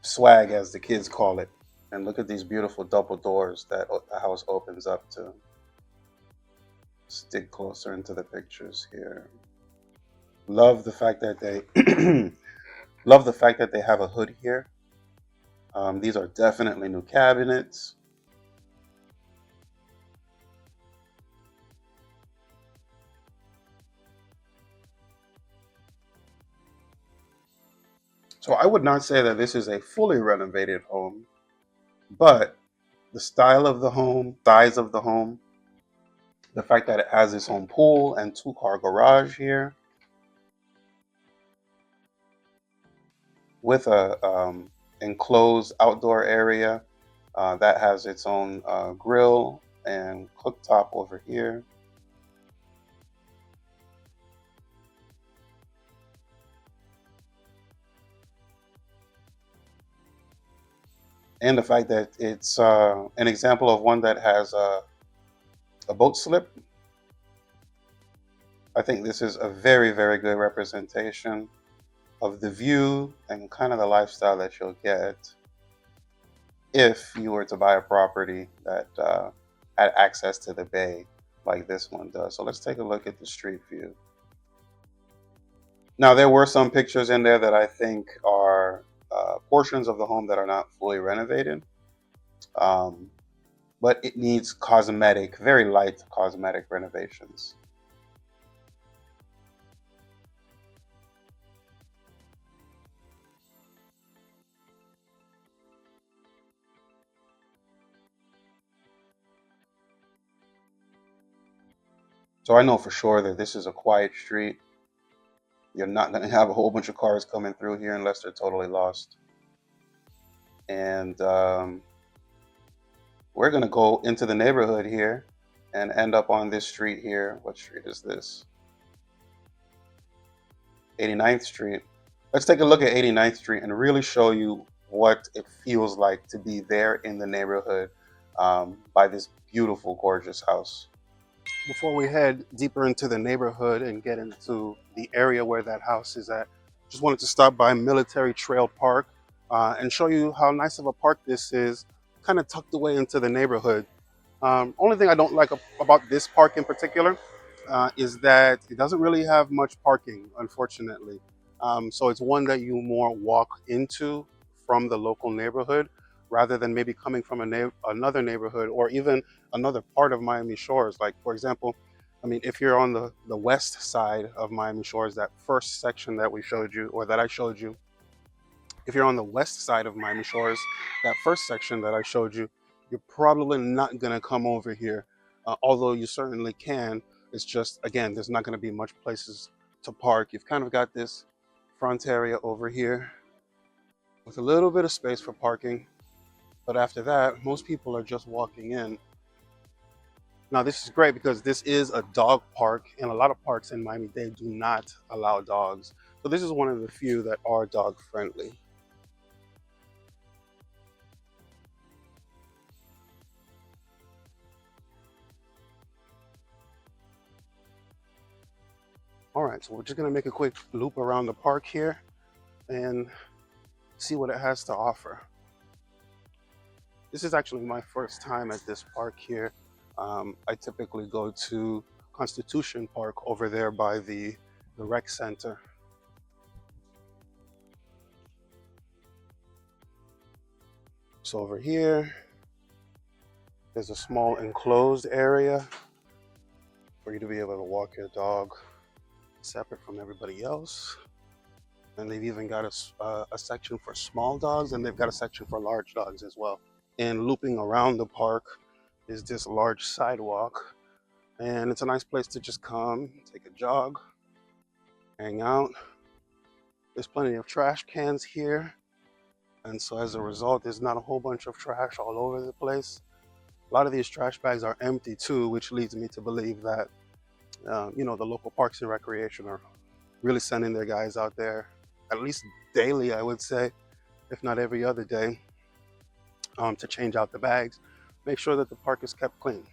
swag as the kids call it. And look at these beautiful double doors that the house opens up to. Let's dig closer into the pictures here. Love the fact that they love the fact that they have a hood here. These are definitely new cabinets. So I would not say that this is a fully renovated home, but the style of the home, size of the home, the fact that it has its own pool and 2-car garage here with a enclosed outdoor area that has its own grill and cooktop over here. And the fact that it's an example of one that has a boat slip. I think this is a very, very good representation of the view and kind of the lifestyle that you'll get if you were to buy a property that had access to the bay like this one does. So let's take a look at the street view. Now, there were some pictures in there that I think are portions of the home that are not fully renovated. But it needs cosmetic, very light cosmetic renovations. So I know for sure that this is a quiet street. You're not going to have a whole bunch of cars coming through here unless they're totally lost. And we're going to go into the neighborhood here and end up on this street here. What street is this? 89th Street. Let's take a look at 89th Street and really show you what it feels like to be there in the neighborhood by this beautiful, gorgeous house. Before we head deeper into the neighborhood and get into the area where that house is at, just wanted to stop by Military Trail Park and show you how nice of a park this is, kind of tucked away into the neighborhood. Only thing I don't like about this park in particular is that it doesn't really have much parking, unfortunately. So it's one that you more walk into from the local neighborhood rather than maybe coming from another neighborhood or even another part of Miami Shores. Like, for example, I mean, if you're on the west side of Miami Shores, that first section that we showed you, or that I showed you, if you're on the west side of Miami Shores, that first section that I showed you, you're probably not gonna come over here, although you certainly can. It's just, again, there's not gonna be much places to park. You've kind of got this front area over here with a little bit of space for parking. But after that, most people are just walking in. Now, this is great because this is a dog park, and a lot of parks in Miami-Dade do not allow dogs. So this is one of the few that are dog friendly. All right, so we're just gonna make a quick loop around the park here and see what it has to offer. This is actually my first time at this park here. I typically go to Constitution Park over there by the rec center. So over here, there's a small enclosed area for you to be able to walk your dog separate from everybody else. And they've even got a section for small dogs, and they've got a section for large dogs as well. And looping around the park is this large sidewalk, and it's a nice place to just come, take a jog, hang out. There's plenty of trash cans here, and so as a result, there's not a whole bunch of trash all over the place. A lot of these trash bags are empty too, which leads me to believe that the local parks and recreation are really sending their guys out there at least daily, I would say, if not every other day, to change out the bags, make sure that the park is kept clean.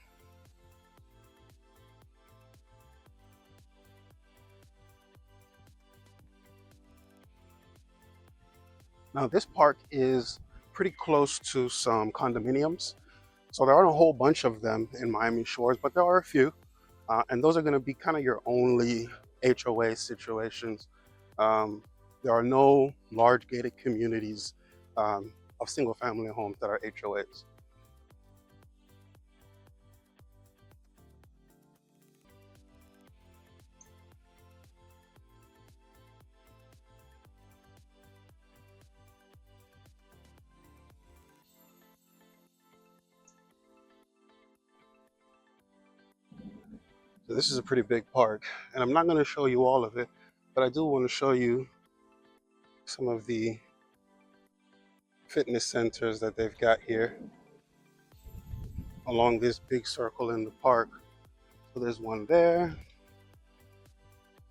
Now, this park is pretty close to some condominiums. So there aren't a whole bunch of them in Miami Shores, but there are a few. And those are going to be kind of your only HOA situations. There are no large gated communities of single family homes that are HOAs. So this is a pretty big park, and I'm not going to show you all of it, but I do want to show you some of the fitness centers that they've got here along this big circle in the park. So there's one there.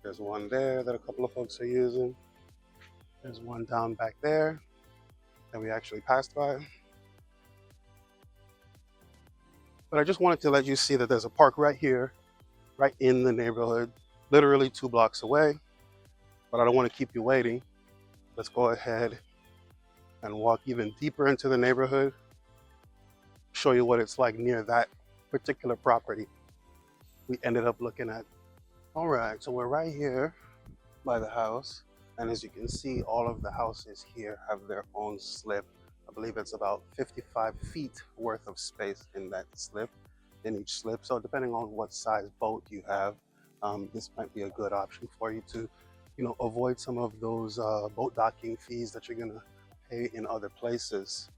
There's one there that a couple of folks are using. There's one down back there that we actually passed by. But I just wanted to let you see that there's a park right here, right in the neighborhood, literally 2 blocks away. But I don't want to keep you waiting. Let's go ahead and walk even deeper into the neighborhood, show you what it's like near that particular property we ended up looking at. All right, so we're right here by the house. And as you can see, all of the houses here have their own slip. I believe it's about 55 feet worth of space in that slip, in each slip. So depending on what size boat you have, this might be a good option for you to, avoid some of those boat docking fees that you're gonna pay in other places.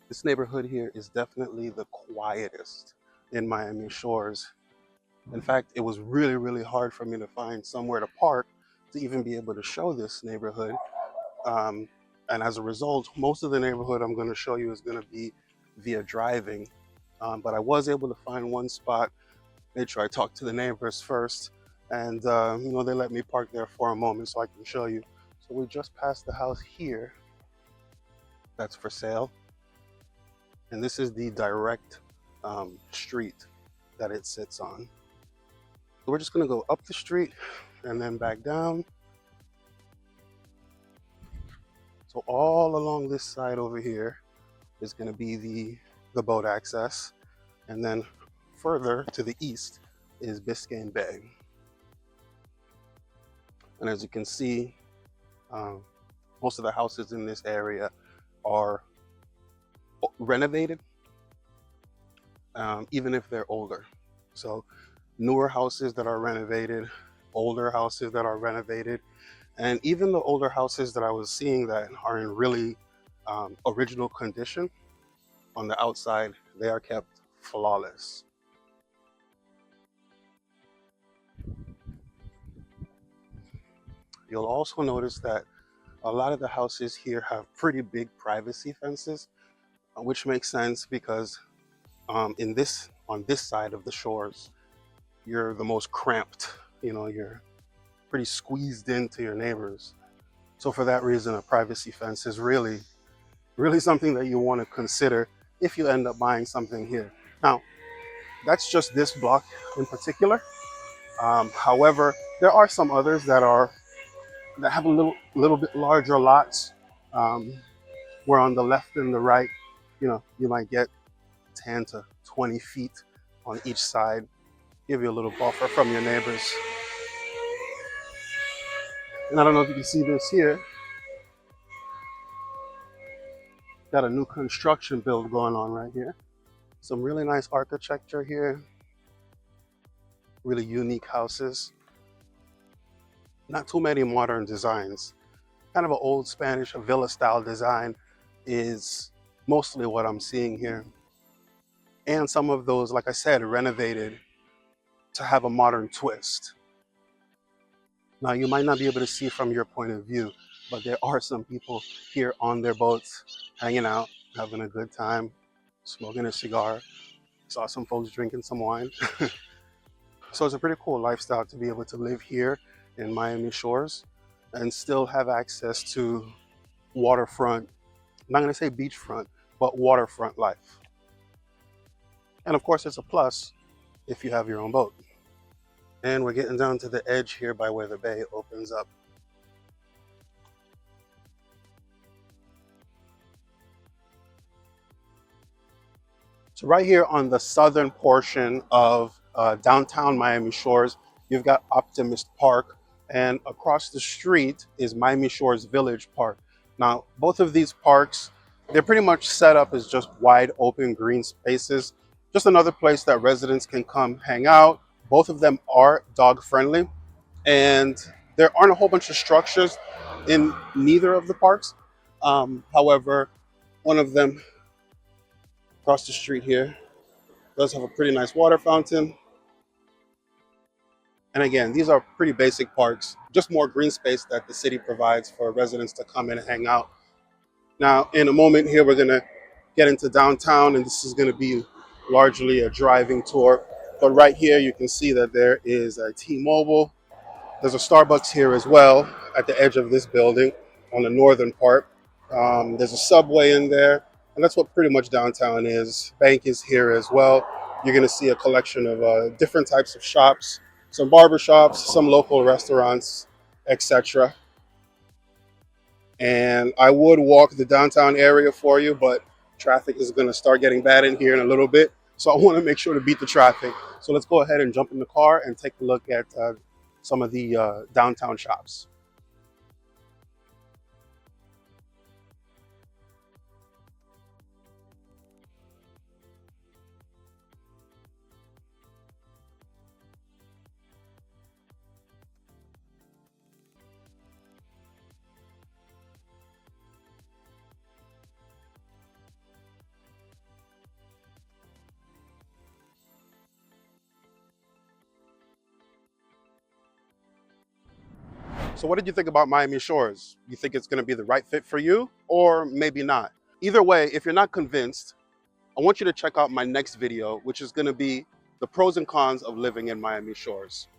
This neighborhood here is definitely the quietest in Miami Shores. In fact, it was really, really hard for me to find somewhere to park to even be able to show this neighborhood. And as a result, most of the neighborhood I'm going to show you is going to be via driving. But I was able to find one spot, made sure I talked to the neighbors first, and they let me park there for a moment so I can show you. So we just passed the house here that's for sale. And this is the direct street that it sits on. So we're just gonna go up the street and then back down. So all along this side over here is gonna be the boat access. And then further to the east is Biscayne Bay. And as you can see, most of the houses in this area are renovated, even if they're older. So newer houses that are renovated, older houses that are renovated, and even the older houses that I was seeing that are in really original condition on the outside, they are kept flawless. You'll also notice that a lot of the houses here have pretty big privacy fences, which makes sense because On this side of the shores, you're the most cramped. You're pretty squeezed into your neighbors. So for that reason, a privacy fence is really something that you want to consider if you end up buying something here. Now, that's just this block in particular. However, there are some others that have a little bit larger lots, um, where on the left and the right, you might get 10 to 20 feet on each side, give you a little buffer from your neighbors. And I don't know if you can see this here. Got a new construction build going on right here. Some really nice architecture here. Really unique houses. Not too many modern designs. Kind of an old Spanish, a villa style design is mostly what I'm seeing here. And some of those, like I said, renovated to have a modern twist. Now, you might not be able to see from your point of view, but there are some people here on their boats, hanging out, having a good time, smoking a cigar. Saw some folks drinking some wine. So it's a pretty cool lifestyle to be able to live here in Miami Shores and still have access to waterfront, I'm not going to say beachfront, but waterfront life. And of course, it's a plus if you have your own boat. And we're getting down to the edge here by where the bay opens up. So right here on the southern portion of downtown Miami Shores, you've got Optimist Park, and across the street is Miami Shores Village Park. Now, both of these parks, they're pretty much set up as just wide open green spaces, just another place that residents can come hang out. Both of them are dog friendly, and there aren't a whole bunch of structures in neither of the parks. However, one of them across the street here does have a pretty nice water fountain. And again, these are pretty basic parks, just more green space that the city provides for residents to come in and hang out. Now, in a moment here, we're gonna get into downtown, and this is gonna be largely a driving tour. But right here, you can see that there is a T-Mobile. There's a Starbucks here as well at the edge of this building on the northern part. There's a Subway in there, and that's what pretty much downtown is. Bank is here as well. You're gonna see a collection of different types of shops, some barber shops, some local restaurants, etc. And I would walk the downtown area for you, but traffic is gonna start getting bad in here in a little bit. So I wanna make sure to beat the traffic. So let's go ahead and jump in the car and take a look at some of the downtown shops. So what did you think about Miami Shores? You think it's gonna be the right fit for you, or maybe not? Either way, if you're not convinced, I want you to check out my next video, which is gonna be the pros and cons of living in Miami Shores.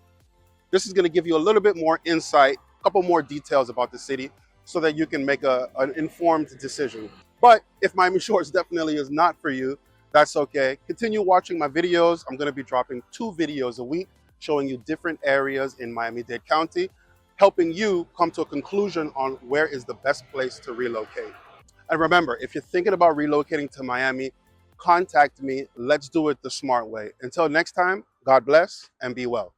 This is gonna give you a little bit more insight, a couple more details about the city, so that you can make an informed decision. But if Miami Shores definitely is not for you, that's okay. Continue watching my videos. I'm gonna be dropping 2 videos a week, showing you different areas in Miami-Dade County, helping you come to a conclusion on where is the best place to relocate. And remember, if you're thinking about relocating to Miami, contact me. Let's do it the smart way. Until next time, God bless and be well.